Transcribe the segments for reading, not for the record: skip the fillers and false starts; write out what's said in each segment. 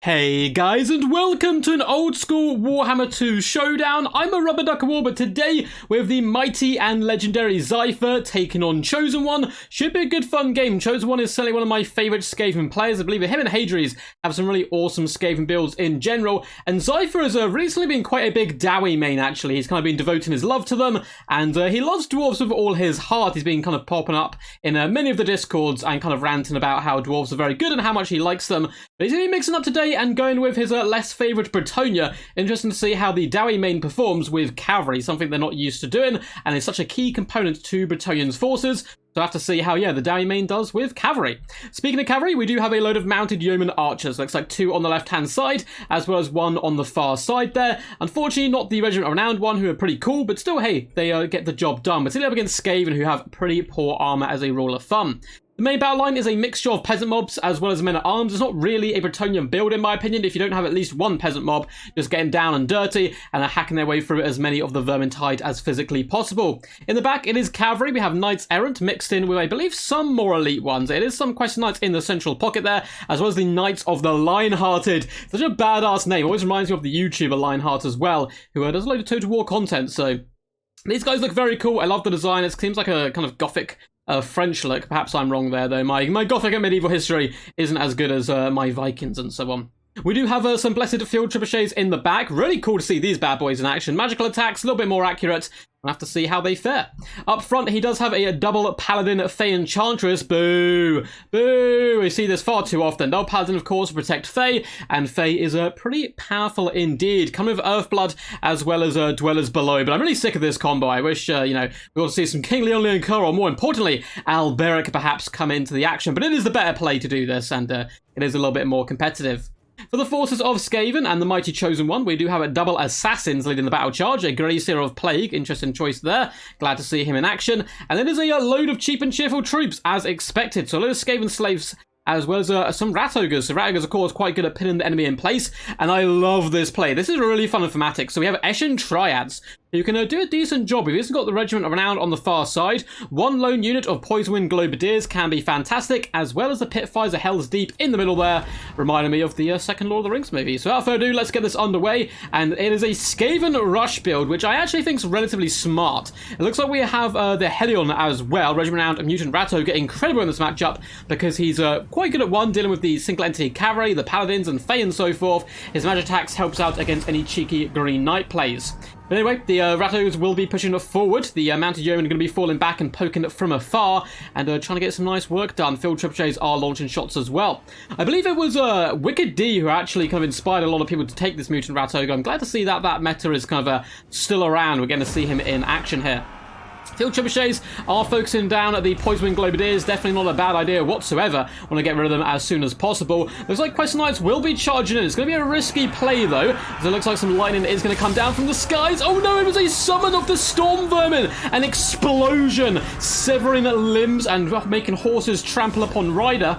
Hey guys, and welcome to an old school Warhammer 2 showdown. I'm a Rubber Duck of War, but today we have the mighty and legendary Zypher taking on Chosen One. Should be a good fun game. Chosen One is certainly one of my favourite Skaven players. I believe him and Hadries have some really awesome Skaven builds in general, and Zypher has recently been quite a big DAWI main actually. He's kind of been devoting his love to them, and he loves dwarves with all his heart. He's been kind of popping up in many of the discords and kind of ranting about how dwarves are very good and how much he likes them. But he's going to be mixing up today and going with his less favourite Bretonia. Interesting to see how the DAWI main performs with Cavalry, something they're not used to doing, and is such a key component to Bretonian's forces. So I have to see how, the DAWI main does with Cavalry. Speaking of Cavalry, we do have a load of mounted yeoman archers. Looks like 2 on the left-hand side, as well as 1 on the far side there. Unfortunately, not the Regiment of Renowned one, who are pretty cool, but still, hey, they get the job done. We're still up against Skaven, who have pretty poor armour as a rule of thumb. The main battle line is a mixture of peasant mobs as well as men-at-arms. It's not really a Bretonian build in my opinion if you don't have at least one peasant mob just getting down and dirty and are hacking their way through as many of the Vermintide as physically possible. In the back it is Cavalry. We have Knights Errant mixed in with I believe some more elite ones. It is some Question Knights in the central pocket there, as well as the Knights of the Lionhearted. Such a badass name. Always reminds me of the YouTuber Lionheart as well, who does a load of Total War content. So these guys look very cool. I love the design. It seems like a kind of gothic French look. Perhaps I'm wrong there though. My Gothic and medieval history isn't as good as my Vikings and so on. We do have some Blessed Field Trebuchets in the back. Really cool to see these bad boys in action. Magical attacks, a little bit more accurate. We'll have to see how they fare. Up front, he does have a double Paladin Fey Enchantress. Boo! Boo! We see this far too often. Double Paladin, of course, will protect Fey, and Fey is pretty powerful indeed. Coming with Earthblood as well as Dwellers Below. But I'm really sick of this combo. I wish, we got to see some King Leon Leoncoeur, or more importantly, Alberic perhaps come into the action. But it is the better play to do this, and it is a little bit more competitive. For the forces of Skaven and the mighty Chosen One, we do have a double Assassins leading the battle charge, a Gracier of Plague, interesting choice there, glad to see him in action, and then there's a load of cheap and cheerful troops, as expected, so a load of Skaven slaves, as well as some Rat Ogres. So Rat Ogres, of course, quite good at pinning the enemy in place, and I love this play. This is really fun and thematic. So we have Eshin Triads, who can do a decent job. We've also got the Regiment of Renown on the far side. One lone unit of Poisonwind Globadiers can be fantastic, as well as the Pitfires of Hell's Deep in the middle there, reminding me of the second Lord of the Rings movie. So without further ado, let's get this underway, and it is a Skaven Rush build, which I actually think is relatively smart. It looks like we have the Helion as well, Regiment of Renown Mutant Rat Ogre, incredible in this matchup, because he's quite good at one, dealing with the single entity Cavalry, the Paladins, and Fey and so forth. His magic attacks helps out against any cheeky Green Knight plays. But anyway, the Rat Ogres will be pushing forward. The Mounted Yeomen are going to be falling back and poking from afar and trying to get some nice work done. Field Trebuchets are launching shots as well. I believe it was Wicked D who actually kind of inspired a lot of people to take this Mutant Rat Ogre. I'm glad to see that meta is kind of still around. We're going to see him in action here. Field Trebuchets are focusing down at the Poisonwind Globadiers. Definitely not a bad idea whatsoever. Want to get rid of them as soon as possible. Looks like Question Knights will be charging in. It's going to be a risky play though, as it looks like some lightning is going to come down from the skies. Oh no, it was a summon of the Storm Vermin. An explosion, severing limbs and making horses trample upon rider.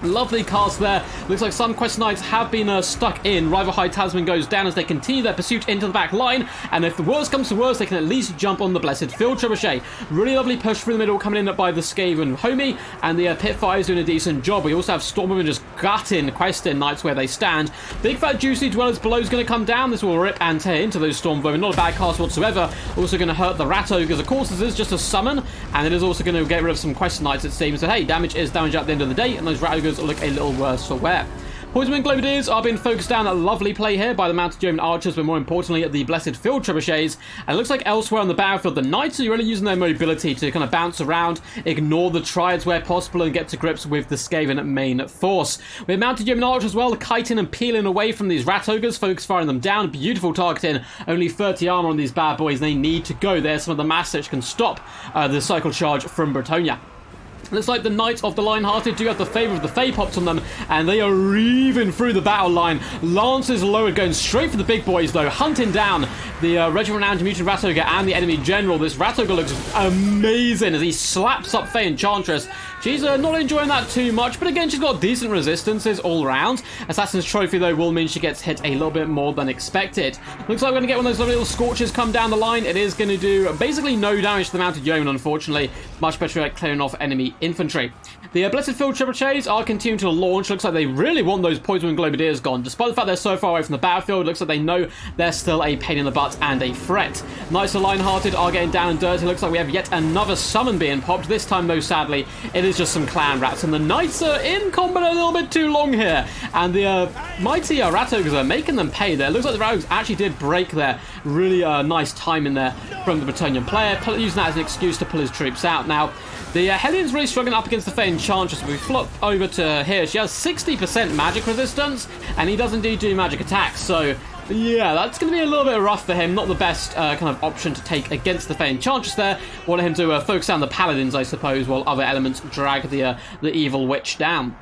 Lovely cast there. Looks like some Quest Knights have been stuck in. Rival High Talisman goes down as they continue their pursuit into the back line, and if the worst comes to worst, they can at least jump on the Blessed Field Trebuchet. Really lovely push through the middle, coming in by the Skaven homie, and the Pitfire is doing a decent job. We also have Stormwomen just gutting Questing Knights where they stand. Big Fat Juicy Dwellers Below is going to come down. This will rip and tear into those Stormwomen. Not a bad cast whatsoever. Also going to hurt the Rat Ogres. Of course, this is just a summon, and it is also going to get rid of some Quest Knights, it seems. So hey, damage is damage at the end of the day, and those Rat Ogres look a little worse for wear. Poisonwind Globadiers are being focused down. A lovely play here by the Mounted Yeoman Archers, but more importantly at the Blessed Field Trebuchets. And it looks like elsewhere on the battlefield, the Knights are really using their mobility to kind of bounce around, ignore the Triads where possible, and get to grips with the Skaven main force. We have Mounted Yeoman Archers as well, kiting and peeling away from these Rat Ogres, focus firing them down. Beautiful targeting. Only 30 armor on these bad boys. They need to go there. Some of the mass which can stop the cycle charge from Bretonia. Looks like the Knights of the Lionhearted do have the favour of the Fey pops on them, and they are reaving through the battle line. Lances lowered, going straight for the big boys though, hunting down the Regiment Renowned Mutant Rat Ogre and the enemy general. This Rat Ogre looks amazing as he slaps up Fey Enchantress. She's not enjoying that too much, but again, she's got decent resistances all around. Assassin's Trophy, though, will mean she gets hit a little bit more than expected. Looks like we're going to get one of those little Scorches come down the line. It is going to do basically no damage to the Mounted Yeoman, unfortunately. Much better at clearing off enemy the infantry. The Blessed Field Trebuchets are continuing to launch. Looks like they really want those Poison Wing Globadiers gone. Despite the fact they're so far away from the battlefield, looks like they know they're still a pain in the butt and a threat. Knights of Lionhearted are getting down and dirty. Looks like we have yet another summon being popped. This time, though, sadly, it is just some clan rats. And the Knights are in combat a little bit too long here. And the mighty Rat Ogres are making them pay there. Looks like the Rat Ogres actually did break there. Really nice time in there from the Bretonnian player, using that as an excuse to pull his troops out. Now, the Hellions really struggling up against the Fey Enchantress. We flop over to here. She has 60% magic resistance, and he does indeed do magic attacks. So, yeah, that's going to be a little bit rough for him. Not the best kind of option to take against the Fey Enchantress there. Wanted him to focus on the Paladins, I suppose, while other elements drag the evil witch down.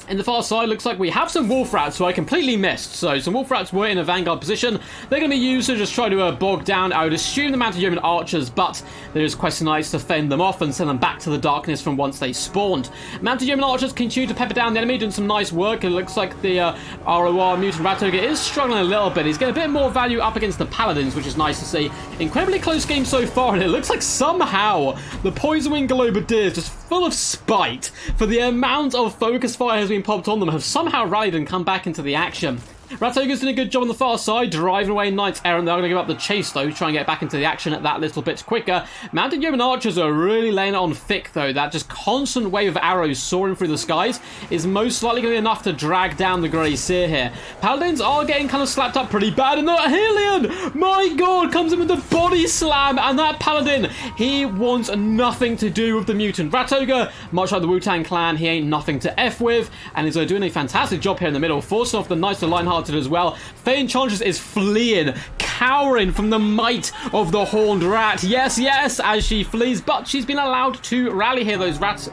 In the far side, looks like we have some Wolf Rats, who I completely missed. So some Wolf Rats were in a vanguard position. They're going to be used to just try to bog down, I would assume, the Mounted Yeoman Archers, but there is Quest Knights to fend them off and send them back to the darkness from once they spawned. Mounted Yeoman Archers continue to pepper down the enemy, doing some nice work. It looks like the ROR Mutant Rat Ogre is struggling a little bit. He's getting a bit more value up against the Paladins, which is nice to see. Incredibly close game so far, and it looks like somehow the Poison Wing Globadiers, just full of spite for the amount of focus fire has been popped on them, have somehow rallied and come back into the action. Rat Ogre's doing a good job on the far side, driving away Knights Errant. They're going to give up the chase, though, try and get back into the action at that little bit quicker. Mounted Yeoman Archers are really laying it on thick, though. That just constant wave of arrows soaring through the skies is most likely going to be enough to drag down the Grey Seer here. Paladins are getting kind of slapped up pretty bad, and the Hylian, my god, comes in with the body slam, and that Paladin, he wants nothing to do with the Mutant Rat Ogre. Much like the Wu-Tang Clan, he ain't nothing to F with, and is doing a fantastic job here in the middle, forcing off the Knights of Lionheart as well. Fey Enchantress is fleeing, cowering from the might of the Horned Rat. Yes, yes, as she flees, but she's been allowed to rally here. Those rats,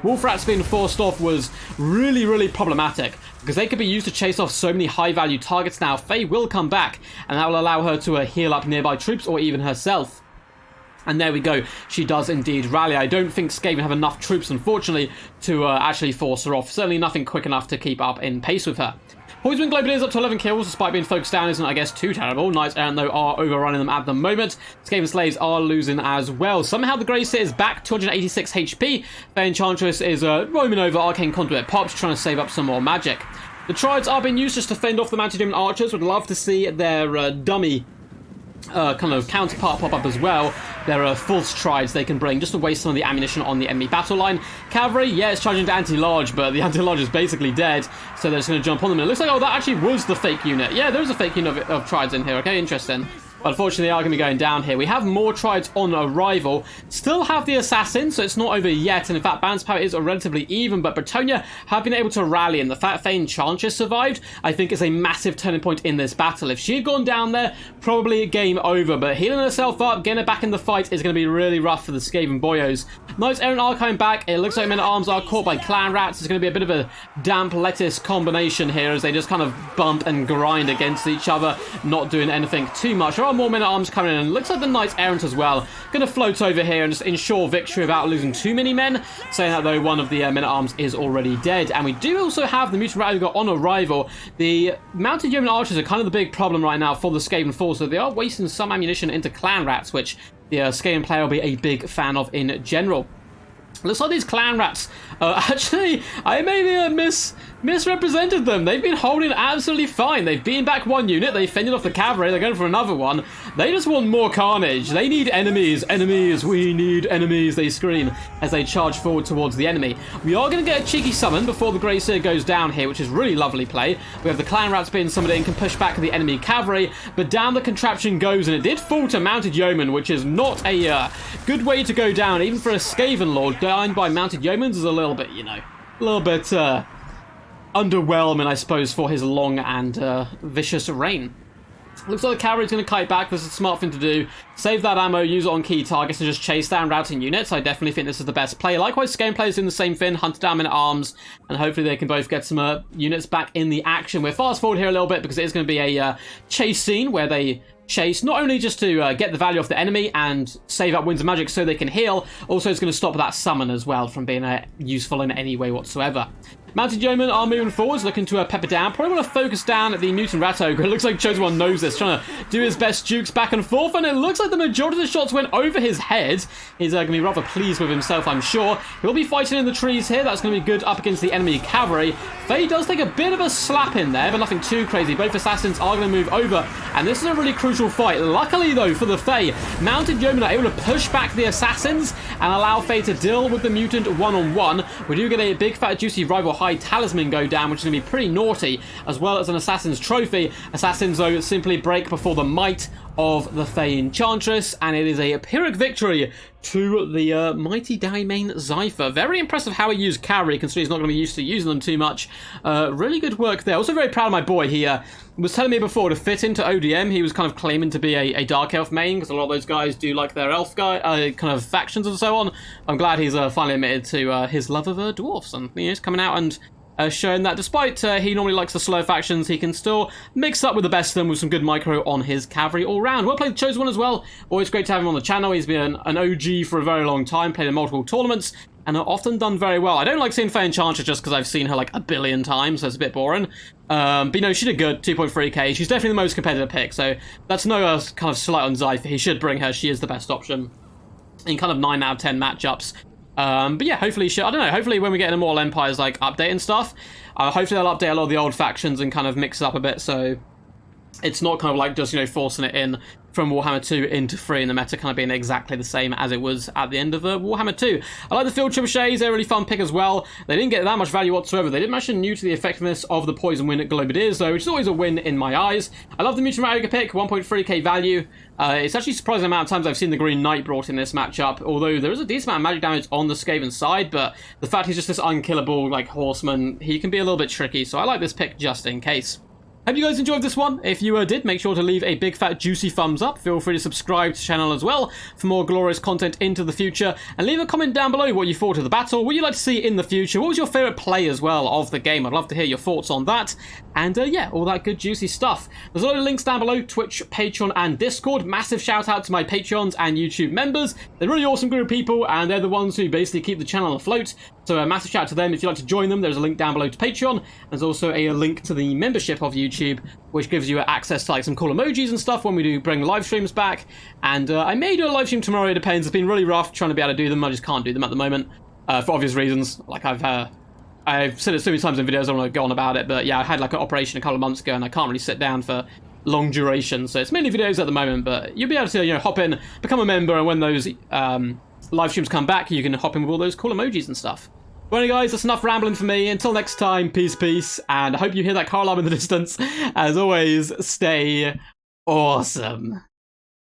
Wolf Rats being forced off was really, really problematic, because they could be used to chase off so many high-value targets now. Faye will come back, and that will allow her to heal up nearby troops or even herself. And there we go. She does indeed rally. I don't think Skaven have enough troops, unfortunately, to actually force her off. Certainly nothing quick enough to keep up in pace with her. Poison Wing Globadiers up to 11 kills, despite being focused down isn't, I guess, too terrible. Knights Errant, though, are overrunning them at the moment. Skaven Slaves are losing as well. Somehow the Grey Seer is back, 286 HP. Fey Enchantress is roaming over Arcane Conduit Pops, trying to save up some more magic. The Triads are being used just to fend off the Mounted Yeoman Archers. Would love to see their dummy kind of counterpart pop up as well. There are false Triads they can bring just to waste some of the ammunition on the enemy battle line. Cavalry, yeah, it's charging to anti-large, but the anti-large is basically dead, so they're just going to jump on them. And it looks like, oh, that actually was the fake unit. Yeah, there is a fake unit of Triads in here. Okay, interesting. But unfortunately, they are going to be going down here. We have more Triads on arrival. Still have the Assassin, so it's not over yet. And in fact, balance power is relatively even. But Bretonnia have been able to rally. And the fact Fey Enchantress survived, I think, is a massive turning point in this battle. If she had gone down there, probably game over. But healing herself up, getting her back in the fight is going to be really rough for the Skaven boyos. Knights Errant are coming back. It looks like Men-at-Arms are caught by Clan Rats. It's going to be a bit of a damp lettuce combination here as they just kind of bump and grind against each other, not doing anything too much. There are more Men-at-Arms coming in, and looks like the Knights Errant as well. Going to float over here and just ensure victory without losing too many men. Saying that, though, one of the Men-at-Arms is already dead. And we do also have the Mutant Rat Ogre on arrival. The Mounted Yeoman Archers are kind of the big problem right now for the Skaven force, so they are wasting some ammunition into Clan Rats, which the Skaven player will be a big fan of in general. Looks like these Clan Rats, actually, I maybe misrepresented them. They've been holding absolutely fine. They've beaten back one unit. They fended off the cavalry. They're going for another one. They just want more carnage. They need enemies. Enemies. We need enemies. They scream as they charge forward towards the enemy. We are going to get a cheeky summon before the Grey Seer goes down here, which is really lovely play. We have the Clan Rats being summoned in, can push back the enemy cavalry, but down the contraption goes, and it did fall to Mounted Yeoman, which is not a good way to go down, even for a Skaven Lord. Dying by Mounted Yeomans is a little bit, you know, a little bit underwhelming, I suppose, for his long and vicious reign. Looks like the cavalry's going to kite back. This is a smart thing to do. Save that ammo, use it on key targets, and just chase down routing units. I definitely think this is the best play. Likewise, Skaven players doing the same thing, hunt down Men-at-Arms, and hopefully they can both get some units back in the action. We're fast forward here a little bit because it is going to be a chase scene where they chase, not only just to get the value off the enemy and save up Winds of Magic so they can heal, also it's going to stop that summon as well from being useful in any way whatsoever. Mounted Yeomen are moving forwards, looking to pepper down. Probably want to focus down at the Mutant Rat Ogre. It looks like Chosen One knows this, trying to do his best jukes back and forth, and it looks like the majority of the shots went over his head. He's going to be rather pleased with himself, I'm sure. He'll be fighting in the trees here. That's going to be good up against the enemy cavalry. Faye does take a bit of a slap in there, but nothing too crazy. Both assassins are going to move over, and this is a really crucial fight. Luckily, though, for the Fae, Mounted Yeomen are able to push back the assassins and allow Faye to deal with the mutant one-on-one. We do get a big, fat, juicy rival high talisman go down, which is going to be pretty naughty, as well as an assassin's trophy. Assassins, though, simply break before the might of the Fae Enchantress, and it is a Pyrrhic victory to the mighty DAWI main Zypher. Very impressive how he used Cavalry, considering he's not going to be used to using them too much. Really good work there. Also very proud of my boy. He was telling me before to fit into ODM, he was kind of claiming to be a Dark Elf main, because a lot of those guys do like their Elf guy, kind of factions and so on. I'm glad he's finally admitted to his love of dwarfs, and he's coming out and showing that despite he normally likes the slow factions, he can still mix up with the best of them with some good micro on his cavalry all round. Well played, Chosen One as well. Always great to have him on the channel. He's been an OG for a very long time, played in multiple tournaments, and often done very well. I don't like seeing Fae Enchantress just because I've seen her like a billion times, so it's a bit boring. But you know, she did good, 2.3k. She's definitely the most competitive pick, so that's no kind of slight on Zypher. He should bring her. She is the best option in kind of 9 out of 10 matchups. But yeah, hopefully, I don't know, hopefully when we get an Immortal Empires like update and stuff, hopefully they'll update a lot of the old factions and kind of mix it up a bit, so it's not kind of like just, you know, forcing it in from Warhammer 2 into 3 and the meta kind of being exactly the same as it was at the end of Warhammer 2. I like the Field Trebuchets, they're a really fun pick as well. They didn't get that much value whatsoever. They didn't mention new to the effectiveness of the Poison Wind Globadiers, though, which is always a win in my eyes. I love the Mutant Rat Ogre pick, 1.3k value. It's actually surprising the amount of times I've seen the Green Knight brought in this matchup, although there is a decent amount of magic damage on the Skaven side, but the fact he's just this unkillable, like, horseman, he can be a little bit tricky, so I like this pick just in case. Hope you guys enjoyed this one. If you did, make sure to leave a big fat juicy thumbs up. Feel free to subscribe to the channel as well for more glorious content into the future. And leave a comment down below what you thought of the battle, what you'd like to see in the future. What was your favourite play as well of the game? I'd love to hear your thoughts on that. And yeah, all that good juicy stuff. There's a lot of links down below, Twitch, Patreon and Discord. Massive shout out to my Patreons and YouTube members. They're a really awesome group of people, and they're the ones who basically keep the channel afloat. So a massive shout out to them. If you'd like to join them, there's a link down below to Patreon. There's also a link to the membership of YouTube, which gives you access to like some cool emojis and stuff when we do bring live streams back. And I may do a live stream tomorrow, it depends. It's been really rough trying to be able to do them. I just can't do them at the moment for obvious reasons. Like I've said it so many times in videos, I don't want to go on about it, but yeah, I had like an operation a couple of months ago and I can't really sit down for long duration, so it's mainly videos at the moment, but you'll be able to, you know, hop in, become a member, and when those live streams come back, you can hop in with all those cool emojis and stuff. Well, anyway, guys, that's enough rambling for me. Until next time, peace, and I hope you hear that car alarm in the distance. As always, stay awesome.